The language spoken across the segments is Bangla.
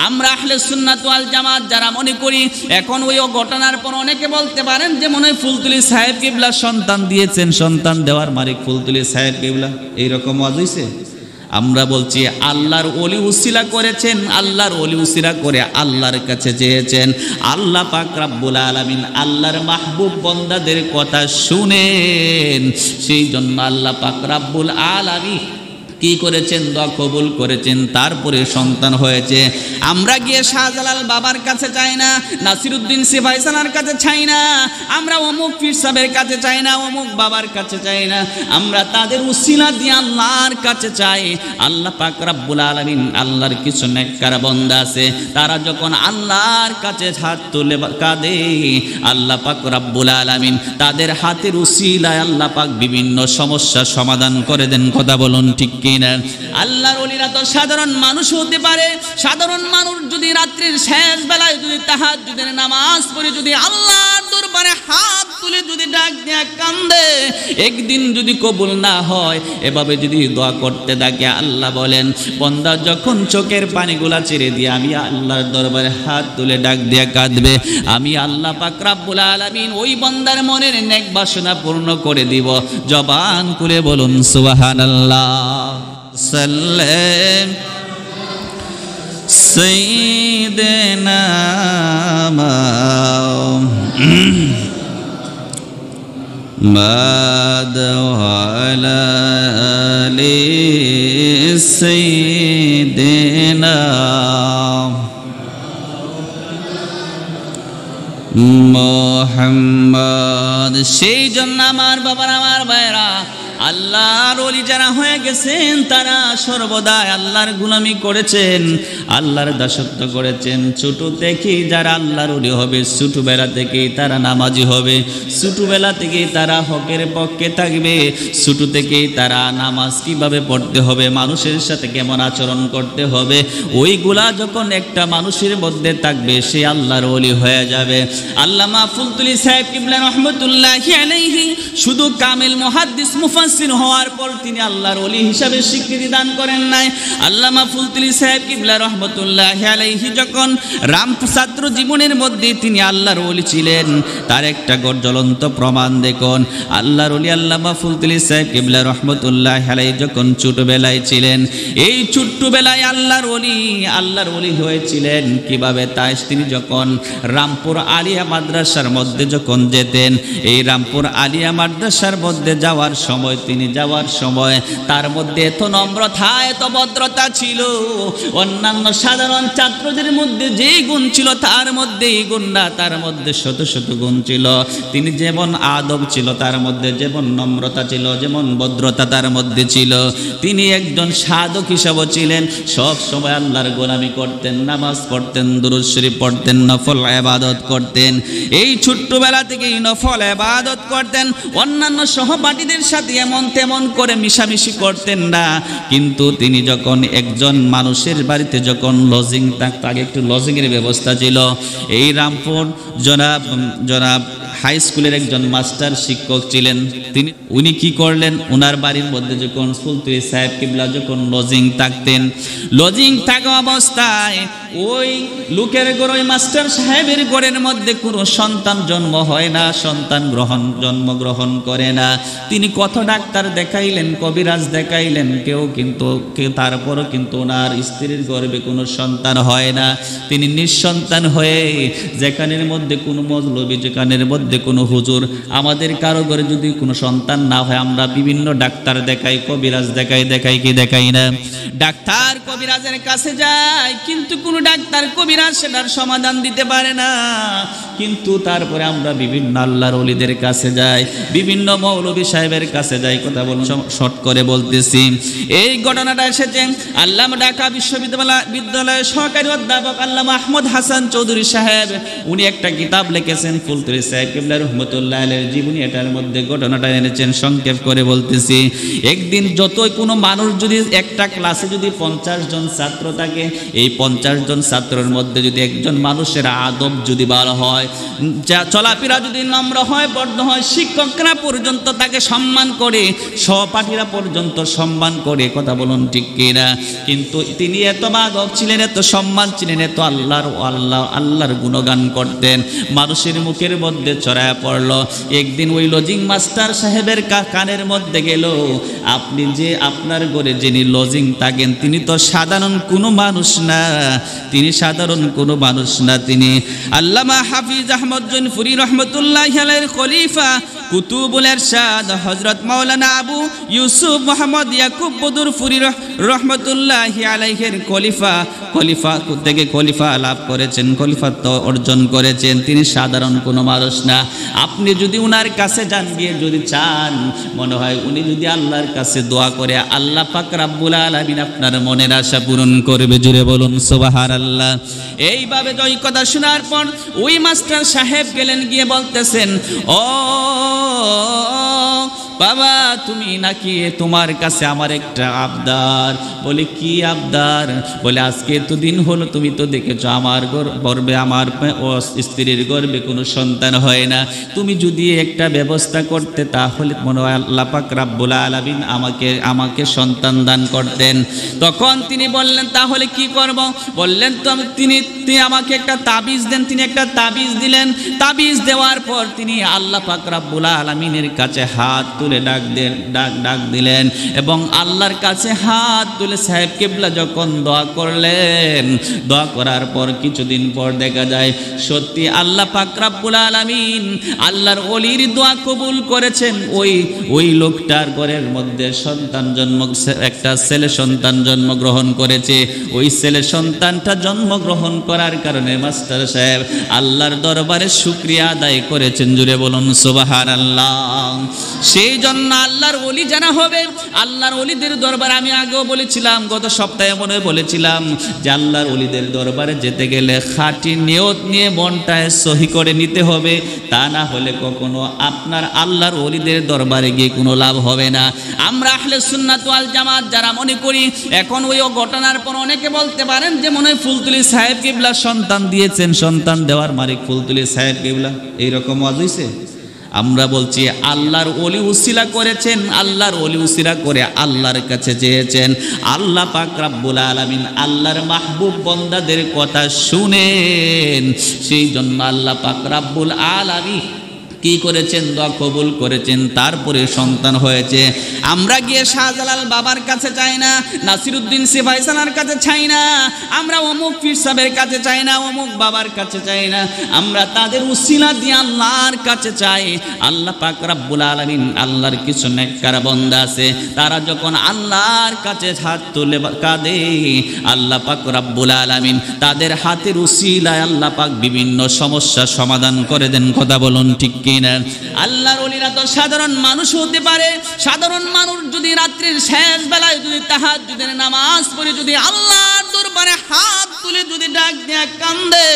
আমরা আহলে সুন্নাত ওয়াল জামাত যারা মনে করি, এখন ওই ঘটনার পর অনেকে বলতে পারেন যে মনে হয় ফুলতুলি সাহেব কিবলা সন্তান দিয়েছেন, সন্তান দেওয়ার মালিক ফুলতুলি সাহেব কিবলা, এইরকম ওয়াজ হইছে। আমরা বলছি আল্লাহর ওলি উসিলা করেছেন, আল্লাহর ওলি উসিলা করে আল্লাহর কাছে চেয়েছেন। আল্লাহ পাক রব্বুল আলামিন আল্লাহর মাহবুব বান্দাদের কথা শুনেন, সেই জন্য আল্লাহ পাক রব্বুল আলামিন কি করেছেন, দোয়া কবুল করেছেন, তারপরে সন্তান হয়েছে। আমরা গিয়ে শাহজালাল বাবার কাছে চাই না, নাসিরউদ্দিন সিফাইসানার কাছে চাই না, আমরা অমুক পীর সাহেবের কাছে চাই না, অমুক বাবার কাছে চাই না, আমরা তাদের উসিলা দিয়ে আল্লাহর কাছে চাই। আল্লাহ পাক রব্বুল আলামিন আল্লাহর কিছু নেককার বান্দা আছে, তারা যখন আল্লাহর কাছে হাত তুলে কাঁদে, আল্লাহ পাক রব্বুল আলামিন তাদের হাতের উসিলায় আল্লাহ পাক বিভিন্ন সমস্যার সমাধান করে দেন। কথা বলুন ঠিক কি? আল্লাহর ওলিরা তো সাধারণ মানুষ হতে পারে। সাধারণ মানুষ যদি রাত্রির শেষ বেলায় যদি তাহাজ্জুদের নামাজ পড়ে যদি আল্লাহর দরবারে হাত তুলে যদি ডাক দিয়ে কান্দে, একদিন যদি কবুল না হয়, এভাবে যদি দোয়া করতে থাকে, আল্লাহ বলেন বান্দা যখন চোখের পানিগুলা ছেড়ে দিয়ে আমি আল্লাহর দরবারে হাত তুলে ডাক দিয়ে কাঁদবে, আমি আল্লাহ পাক রব্বুল আলামিন ওই বান্দার মনের নেক বাসনা পূর্ণ করে দিব। জবান খুলে বলুন সুবহানাল্লাহ। সাল্লাম সাইয়্যিদিনা মুহাম্মদ ওয়া আলা আলি সাইয়্যিদিনা মুহাম্মদ। সেই জন্য আমার বাবার, আমার ভাইরা, আল্লাহর ওলি যারা হয়ে গেছেন তারা সর্বদা আল্লাহর গোলামি করেছেন, আল্লাহর দাসত্ব করেছেন। ছোট থেকেই যারা আল্লাহর ওলি হবে, ছোটবেলা থেকেই তারা নামাজি হবে, ছোটবেলা থেকেই তারা হকের পক্ষে থাকবে, ছোট থেকেই তারা নামাজ কিভাবে পড়তে হবে, মানুষের সাথে কেমন আচরণ করতে হবে, ওইগুলা যখন একটা মানুষের মধ্যে থাকবে, সে আল্লাহর ওলি হয়ে যাবে। আল্লামা ফুলতুলি সাহেব কিবলা রহমতুল্লাহি আলাইহি শুধু কামিল মুহাদ্দিস মুফাসসির হওয়ার পর তিনি আল্লাহর ওলি হিসাবে স্বীকৃতি দান করেন নাই। আল্লামা ফুলতুলি সাহেব কিবলা রহমতুল্লাহি আলাইহি যখন ছাত্র জীবনের মধ্যে তিনি আল্লাহর ওলি ছিলেন, তার একটা জ্বলন্ত প্রমাণ দেখুন। আল্লাহর ওলি আল্লামা ফুলতুলি সাহেব কিবলা রহমতুল্লাহি আলাইহি যখন ছোটবেলায় ছিলেন, এই ছোট্টবেলায় আল্লাহর ওলি হয়েছিলেন কিভাবে? তাই তিনি যখন রামপুর আলিয়া মাদ্রাসার মধ্যে যখন যেতেন, এই রামপুর আলিয়া মাদ্রাসার মধ্যে যাওয়ার সময় তার মধ্যে এত নম্রতা, এত ভদ্রতা ছিল, অন্যান্য সাধারণ ছাত্রদের মধ্যে যেই গুণ ছিল তার মধ্যে এই গুণ না, তার মধ্যে শত শত গুণ ছিল। তিনি যেমন আদব ছিল তার মধ্যে, যেমন নম্রতা ছিল, যেমন ভদ্রতা তার মধ্যে ছিল। তিনি একজন সাধক হিসাবে ছিলেন, সব সময় আল্লাহর গোলামি করতেন, নামাজ পড়তেন, দুরূদ শরীফ পড়তেন, নফল ইবাদত করতেন। এই ছোট্টবেলা থেকেই নফল ইবাদত করতেন, অন্যান্য সহপাঠীদের সাথে এমন তেমন করে মিশামিশি করতেন না। কিন্তু তিনি যখন একজন মানুষের বাড়িতে যখন লজিং থাকতো, আগে একটু লজিংয়ের ব্যবস্থা ছিল, এই রামপুর জনাব হাই স্কুলের একজন মাস্টার শিক্ষক ছিলেন, উনি কি করলেন, ওনার বাড়ির মধ্যে যখন ফুলতুলি সাহেব কিবলা যখন লজিং থাকতেন, লজিং থাকা অবস্থায় ওই লোকের ঘর, ওই মাস্টার সাহেবের ঘরের মধ্যে কোনো সন্তান জন্ম হয় না, সন্তান জন্মগ্রহণ করে না। তিনি কত ডাক্তার দেখাইলেন, কবিরাজ দেখাইলেন, তারপরও কিন্তু ওনার স্ত্রীর গর্ভে কোনো সন্তান হয় না। তিনি নিঃসন্তান হয়ে, যেখানের মধ্যে কোনো মজলবি, যেখানের মধ্যে কোনো হুজুর, আমাদের কারো ঘরে যদি কোনো সন্তান না হয়, আমরা বিভিন্ন ডাক্তার দেখাই, কবিরাজ দেখাই কি দেখাই না? ডাক্তার কবিরাজের কাছে যায়, কিন্তু কোনো ডাক্তার কবিরাজ সেটার সমাধান দিতে পারে না। কিন্তু তারপরে আমরা বিভিন্ন আল্লাহর ওলিদের কাছে যাই, বিভিন্ন মৌলভী সাহেবের কাছে যাই। কথা বলুন, শর্ট করে বলতেছি। এই ঘটনাটা এসেছে আল্লামা ঢাকা বিশ্ববিদ্যালয়ের সহকারী অধ্যাপক আল্লামা আহমদ হাসান চৌধুরী সাহেব, উনি একটা কিতাব লিখেছেন ফুলতুলি সাহেব কিবলা রহমতুল্লাহ আলাইহির জীবনী এটার মধ্যে ঘটনাটা এনেছেন, সংক্ষেপ করে বলতেছি। একদিন যতই কোনো মানুষ যদি একটা ক্লাসে যদি 50 জন ছাত্র থাকে, এই 50 জন ছাত্রের মধ্যে যদি একজন মানুষের আদব যদি ভালো হয়, চলাফেরা যদি নম্র হয়, বদ্ধ হয়, শিক্ষকরা পর্যন্ত তাকে সম্মান করে, সহপাঠীরা পর্যন্ত সম্মান করে, কথা বলুন ঠিক কিনা? কিন্তু তিনি এত বাদব ছিলেন, এত সম্মান ছিলেন, এত আল্লাহর গুণগান করতেন, মানুষের মুখের মধ্যে ছড়ায় পড়ল। একদিন ওই লজিং মাস্টার সাহেবের কানের মধ্যে গেল, আপনি যে আপনার ঘরে যিনি লজিং থাকেন তিনি তো সাধারণ কোনো মানুষ না, তিনি সাধারণ কোনো মানুষ না, তিনি আল্লামা হাফিজ আহমদ জনপুরি রহমতুল্লাহি আলাইহির খলিফা কুতুবুল ইরশাদ হযরত মাওলানা আবু ইউসুফ মুহাম্মদ ইয়াকুব বদরপুরি রহমতুল্লাহি আলাইহির খলিফা থেকে খলিফা লাভ করেছেন, খলিফাত্ব অর্জন করেছেন, তিনি সাধারণ কোনো মানুষ না। আপনি যদি উনার কাছে যান, গিয়ে যদি চান, মনে হয় উনি যদি আল্লাহর কাছে দোয়া করে, আল্লাহ পাক রব্বুল আলামিন আপনার মনের আশা পূরণ করবে। জুড়ে বলুন সুবহানাল্লাহ। এইভাবে ওই কথা শোনার পর ওই মাস্টার সাহেব গেলেন, গিয়ে বলতেছেন, ও বাবা, তুমি নাকি, তোমার কাছে আমার একটা আবদার। বলে কি আবদার? বলে আজকে তো দিন হলো, তুমি তো দেখেছো আমার গর্বে, আমার স্ত্রীর গর্বে কোনো সন্তান হয় না, তুমি যদি একটা ব্যবস্থা করতে, তাহলে মনে হয় আল্লাহ পাক রব্বুল আলামিন আমাকে সন্তান দান করতেন। তখন তিনি বললেন, তাহলে কি করব? বললেন তো তিনি আমাকে একটা তাবিজ দেন। তিনি একটা তাবিজ দিলেন। তাবিজ দেওয়ার পর তিনি আল্লাহ পাক রব্বুল আলামিনের কাছে হাত তুলে ডাক দিলেন, এবং আল্লাহর কাছে হাত তুলে সাহেব কিবলা যখন দোয়া করলেন, দোয়া করার পর কিছুদিন পর দেখা যায় সত্যি আল্লাহ পাক রব্বুল আলামিন আল্লাহর ওলির দোয়া কবুল করেছেন। ওই লোকটার ঘরের মধ্যে একটা ছেলে সন্তান জন্মগ্রহণ করেছে। ওই ছেলে সন্তানটা জন্মগ্রহণ করার কারণে মাস্টার সাহেব আল্লাহর দরবারে শুকরিয়া আদায় করেছেন। জুড়ে বলুন সুবহানাল্লাহ। সেই জন্য আল্লাহর ওলি যারা হবে, আল্লাহর ওলিদের দরবারে, আমি আগেও বলেছিলাম, গত সপ্তাহে মনে বলেছিলাম যে আল্লাহর ওলিদের দরবারে যেতে গেলে খাঁটি নিয়ত নিয়ে মনটায় সহি করে নিতে হবে, তা না হলে কখনো আপনার আল্লাহর ওলিদের দরবারে গিয়ে কোনো লাভ হবে না। আমরা আহলে সুন্নাত ওয়াল জামাত যারা মনে করি, এখন ওই ঘটনার পর অনেকে বলতে পারেন যে মনে হয় ফুলতুলি সাহেব কিবলা সন্তান দিয়েছেন, সন্তান দেওয়ার মালিক ফুলতুলি সাহেব কিবলা, এইরকম ওয়াজ হইছে। আমরা বলছি আল্লাহর ওলি উসিলা করেছেন, আল্লাহর ওলি উসিলা করে আল্লাহর কাছে চেয়েছেন। আল্লাহ পাক রব্বুল আলামিন আল্লাহর মাহবুব বান্দাদের কথা শুনেন, সেই জন্য আল্লাহ পাক রব্বুল আলামিন কি করেছেন? দোয়া কবুল করেছেন, তারপরে সন্তান হয়েছে। আমরা গিয়ে শাহজালাল বাবার কাছে চাই না, নাসিরউদ্দিন সিফাইসানার কাছে চাই না, আমরা অমুক পীর সাহেবের কাছে চাই না, অমুক বাবার কাছে চাই না, আমরা তাদের উসিলা দিয়ে আল্লাহর কাছে চাই। আল্লাহ পাক রব্বুল আলামিন, আল্লাহর কিছু নেককার বান্দা আছে, তারা যখন আল্লাহর কাছে হাত তুলে কাঁদে, আল্লাহ পাক রব্বুল আলামিন তাদের হাতের উসিলায় আল্লাহ পাক বিভিন্ন সমস্যা সমাধান করে দেন। কথা বলুন ঠিক কিনা? আল্লাহর ওলিরা তো সাধারণ মানুষ হতে পারে। সাধারণ মানুষ যদি রাত্রির শেষ বেলায় যদি তাহাজ্জুদের নামাজ পড়ে যদি আল্লাহর দরবারে হাত তুলে যদি ডাক দিয়ে কান্দে,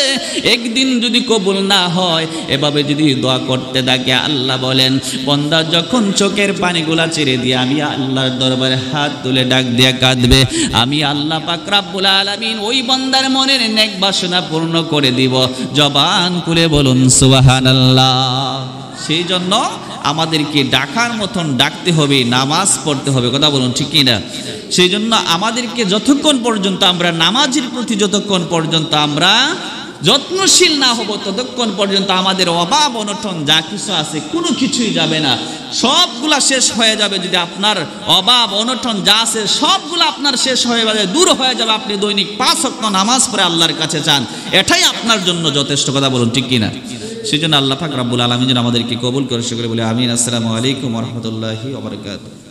একদিন যদি কবুল না হয়, এভাবে যদি দোয়া করতে থাকে, আল্লাহ বলেন বান্দা যখন চোখের পানিগুলা ছেড়ে দিয়ে আমি আল্লাহর দরবারে হাত তুলে ডাক দিয়ে কাঁদবে, আমি আল্লাহ পাক রব্বুল আলামিন ওই বান্দার মনের নেক বাসনা পূর্ণ করে দিব। জবান খুলে বলুন সুবহানাল্লাহ। সেই জন্য আমাদেরকে ডাকার মতন ডাকতে হবে, নামাজ পড়তে হবে। কথা বলুন ঠিক কিনা? সেই জন্য আমাদেরকে যতক্ষণ পর্যন্ত আমরা নামাজের প্রতি যতক্ষণ পর্যন্ত আমরা যত্নশীল না হব, ততক্ষণ পর্যন্ত আমাদের অভাব অনটন যা কিছু আছে কোনো কিছুই যাবে না, সবগুলা শেষ হয়ে যাবে। যদি আপনার অভাব অনটন যা আছে সবগুলো আপনার শেষ হয়ে যাবে, দূর হয়ে যাবে। আপনি দৈনিক 5 ওয়াক্ত নামাজ পড়ে আল্লাহর কাছে চান, এটাই আপনার জন্য যথেষ্ট। কথা বলুন ঠিক কিনা? সেই জন্য আল্লাহ পাক রব্বুল আলামিন যেন আমাদেরকে কবুল করে, সকলে বলে আমিন। আসসালামু আলাইকুম ওয়া রাহমাতুল্লাহি ওয়া বারাকাতুহু।